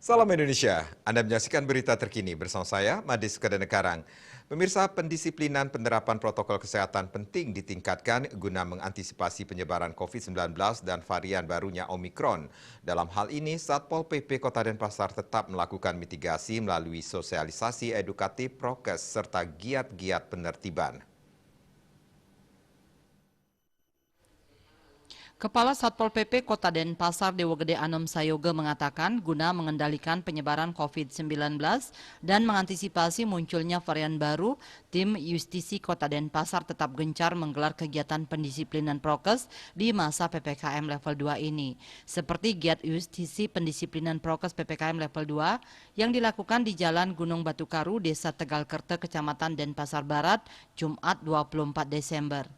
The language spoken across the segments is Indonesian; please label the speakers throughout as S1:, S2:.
S1: Salam Indonesia, Anda menyaksikan berita terkini bersama saya, Madis Kadenekarang. Pemirsa, pendisiplinan penerapan protokol kesehatan penting ditingkatkan guna mengantisipasi penyebaran COVID-19 dan varian barunya Omikron. Dalam hal ini, Satpol PP Kota Denpasar tetap melakukan mitigasi melalui sosialisasi edukatif prokes serta giat-giat penertiban.
S2: Kepala Satpol PP Kota Denpasar Dewa Gede Anom Sayoga mengatakan guna mengendalikan penyebaran COVID-19 dan mengantisipasi munculnya varian baru, tim Justisi Kota Denpasar tetap gencar menggelar kegiatan pendisiplinan prokes di masa PPKM level 2 ini. Seperti giat Justisi pendisiplinan prokes PPKM level 2 yang dilakukan di Jalan Gunung Batu Karu, Desa Tegalkerte, Kecamatan Denpasar Barat, Jumat 24 Desember.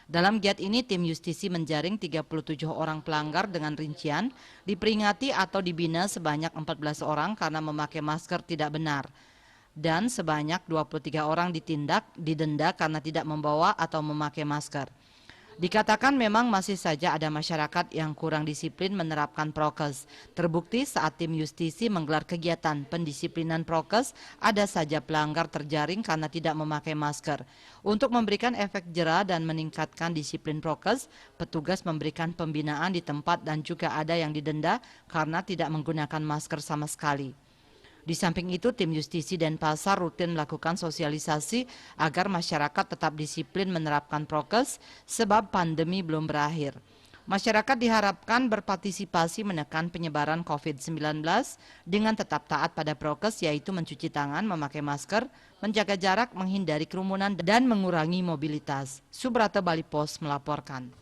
S2: Dalam giat ini, tim Justisi menjaring 37 orang pelanggar dengan rincian, diperingati atau dibina sebanyak 14 orang karena memakai masker tidak benar. Dan sebanyak 23 orang didenda karena tidak membawa atau memakai masker. Dikatakan memang masih saja ada masyarakat yang kurang disiplin menerapkan prokes. Terbukti saat tim Justisi menggelar kegiatan pendisiplinan prokes, ada saja pelanggar terjaring karena tidak memakai masker. Untuk memberikan efek jera dan meningkatkan disiplin prokes, petugas memberikan pembinaan di tempat dan juga ada yang didenda karena tidak menggunakan masker sama sekali. Di samping itu, tim Justisi Denpasar rutin melakukan sosialisasi agar masyarakat tetap disiplin menerapkan prokes sebab pandemi belum berakhir. Masyarakat diharapkan berpartisipasi menekan penyebaran COVID-19 dengan tetap taat pada prokes, yaitu mencuci tangan, memakai masker, menjaga jarak, menghindari kerumunan, dan mengurangi mobilitas. Subrata Bali Pos melaporkan.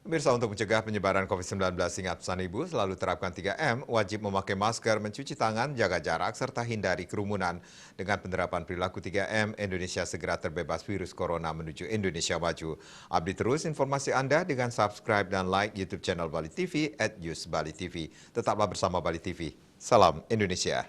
S1: Pemirsa, untuk mencegah penyebaran COVID-19, ingat pesan Ibu selalu terapkan 3M, wajib memakai masker, mencuci tangan, jaga jarak, serta hindari kerumunan. Dengan penerapan perilaku 3M, Indonesia segera terbebas virus corona menuju Indonesia maju. Update terus informasi Anda dengan subscribe dan like YouTube channel Bali TV @YusBaliTV. Tetaplah bersama Bali TV. Salam Indonesia.